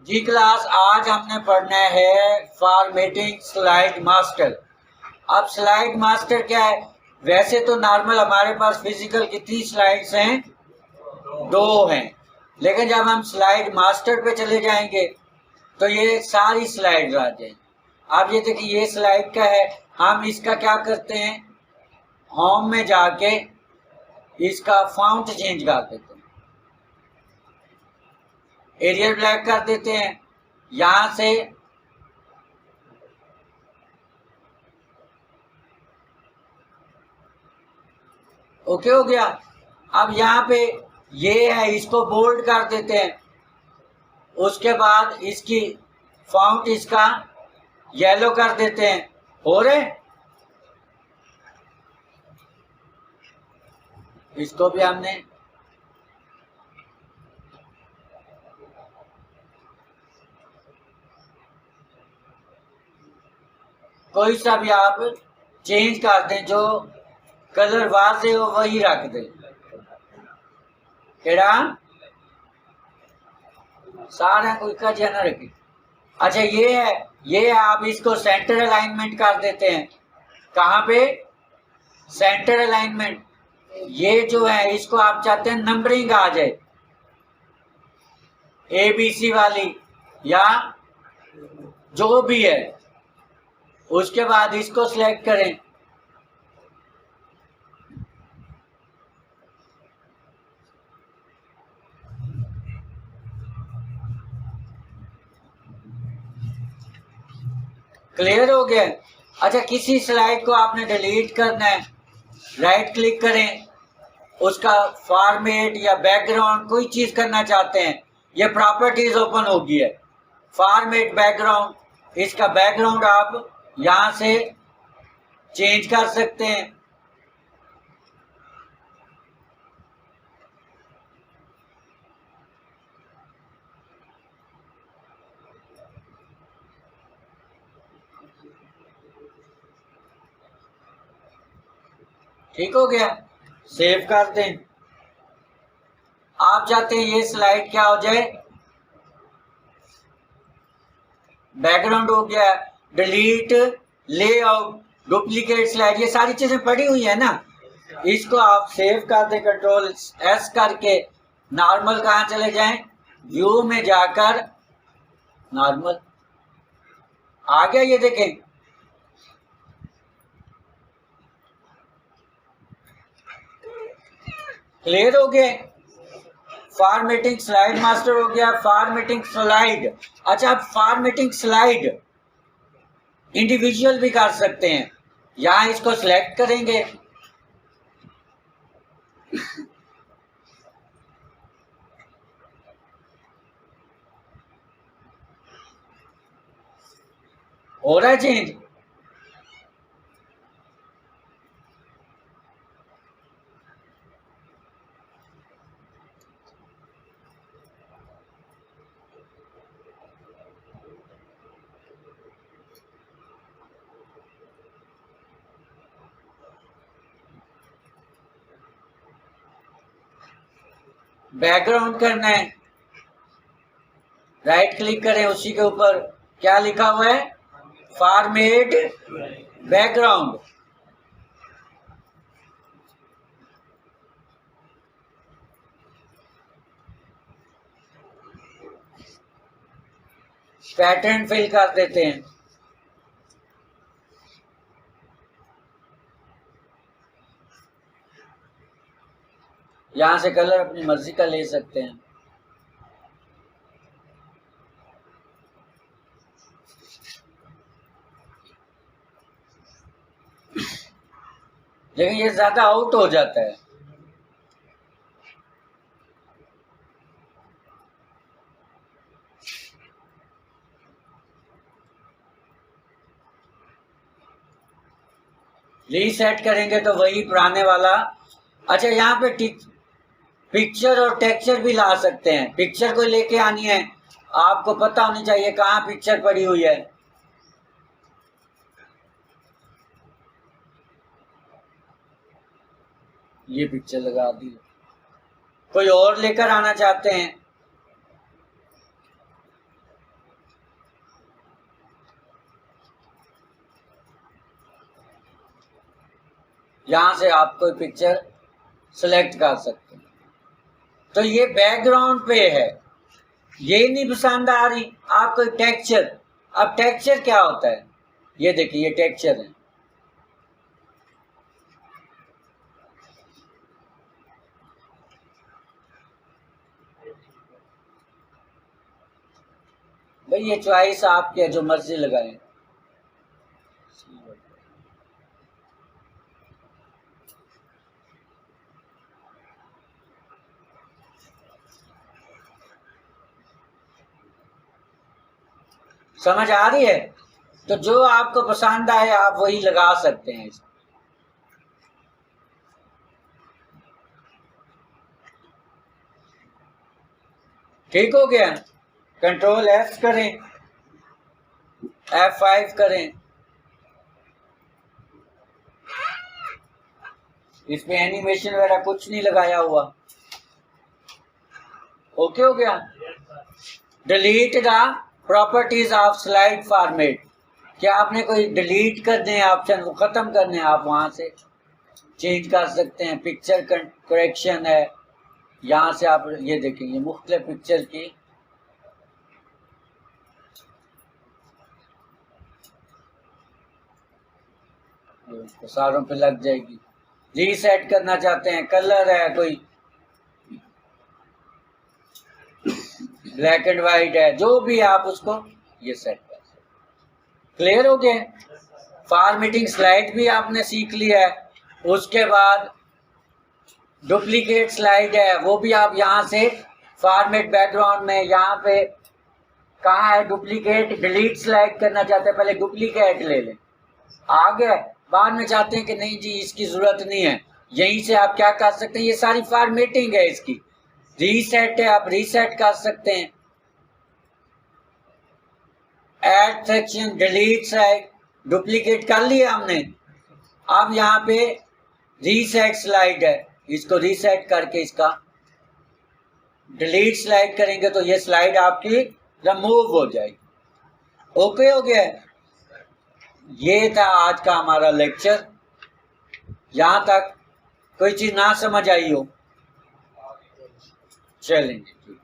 जी class, आज हमने पढ़ना है फॉर्मेटिंग स्लाइड मास्टर। अब स्लाइड मास्टर क्या है? वैसे तो नॉर्मल हमारे पास फिजिकल कितनी स्लाइड्स हैं? 2 हैं। लेकिन जब हम स्लाइड मास्टर पे चले जाएंगे तो ये सारी स्लाइड्स आ जाएंगी। अब ये देखिए, ये स्लाइड का है। हम इसका क्या करते हैं, होम में जाके इसका फॉन्ट चेंज कर देते हैं, एरियल ब्लैक कर देते हैं। यहां से ओके हो गया। अब यहाँ पे ये है, इसको बोल्ड कर देते हैं। उसके बाद इसकी फॉन्ट इसका येलो कर देते हैं। हो रहे, इसको भी हमने कोई सा भी आप चेंज कर दें, जो कलर वाजे हो वही रख दें। केड़ा सारा कोई का जना रखी। अच्छा, ये है, आप इसको सेंटर अलाइनमेंट कर देते हैं। कहाँ पे? Centre alignment. ये जो है, इसको आप चाहते हैं नंबरिंग आ जाए, ABC वाली या जो भी है। उसके बाद इसको सिलेक्ट करें। क्लियर हो गया? अच्छा, किसी स्लाइड को आपने डिलीट करना है, राइट क्लिक करें, उसका फॉर्मेट या बैकग्राउंड कोई चीज करना चाहते हैं, ये प्रॉपर्टीज ओपन होगी है। फॉर्मेट बैकग्राउंड, इसका बैकग्राउंड आप यहां से चेंज कर सकते हैं। ठीक हो गया, सेव कर दें। आप चाहते हैं ये स्लाइड क्या हो जाए, बैकग्राउंड हो गया, डिलीट, लेआउट, डुप्लीकेट स्लाइड, ये सारी चीजें पड़ी हुई है ना। इसको आप सेव कर दें, कंट्रोल S करके। नॉर्मल कहाँ चले जाएं, व्यू में जाकर नॉर्मल आ गया, ये देखें। क्लियर हो गया? फॉर्मेटिंग स्लाइड मास्टर हो गया, फॉर्मेटिंग स्लाइड। अच्छा, आप फॉर्मेटिंग स्लाइड इंडिविजुअल भी कर सकते हैं। यहां इसको सिलेक्ट करेंगे, हो रहा है चेंज। बैकग्राउंड करना है, राइट क्लिक करें, उसी के ऊपर क्या लिखा हुआ है, फॉर्मेट बैकग्राउंड। पैटर्न फिल कर देते हैं। यहां से कलर अपनी मर्जी का ले सकते हैं। लेकिन ये ज्यादा आउट हो जाता है। रीसेट करेंगे तो वही पुराने वाला। अच्छा, यहाँ पे पिक्चर और टेक्सचर भी ला सकते हैं। पिक्चर को लेके आनी है, आपको पता होनी चाहिए कहाँ पिक्चर पड़ी हुई है। ये पिक्चर लगा दी। कोई और लेकर आना चाहते हैं, यहाँ से आप कोई पिक्चर सेलेक्ट कर सकते हैं। तो ये बैकग्राउंड पे है, ये नहीं पसंद आ रही आपको टेक्सचर। अब टेक्सचर क्या होता है, ये देखिए ये टेक्सचर है। भाई ये चॉइस आपके, जो मर्जी लगाएं। समझ आ रही है? तो जो आपको पसंद आए आप वही लगा सकते हैं। ठीक हो गया? कंट्रोल F करें, F5 करें, इसमें एनिमेशन वगैरह कुछ नहीं लगाया हुआ। ओके हो गया? Delete the properties of slide format. क्या आपने कोई डिलीट करने हैं ऑप्शन, को खत्म करने हैं, आप वहां से चेंज कर सकते हैं। पिक्चर करेक्शन है, यहाँ से आप ये देखेंगे मुख्तलिफ पिक्चर की सारों पे लग जाएगी। रीसेट करना चाहते हैं, कलर है, कोई ब्लैक एंड वाइट है, जो भी आप उसको ये सेट कर सकते। क्लियर हो गया? फॉर्मेटिंग स्लाइड भी आपने सीख लिया है। उसके बाद डुप्लीकेट स्लाइड है, वो भी आप यहाँ से फॉर्मेट बैकग्राउंड में, यहाँ पे कहाँ है डुप्लीकेट, डिलीट स्लाइड करना चाहते हैं, पहले डुप्लीकेट ले लें, आ गया। बाद में चाहते हैं कि नहीं जी इसकी जरूरत नहीं है, यहीं से आप क्या कर सकते हैं, ये सारी फॉर्मेटिंग है इसकी। रीसेट है, आप रीसेट कर सकते हैं। Add section, delete slide, duplicate कर लिया हमने। अब यहाँ पे रीसेट स्लाइड है, इसको रीसेट करके इसका डिलीट स्लाइड करेंगे तो ये स्लाइड आपकी रिमूव हो जाएगी। ओके हो गया? ये था आज का हमारा लेक्चर। यहाँ तक कोई चीज ना समझ आई हो, चलेंगे।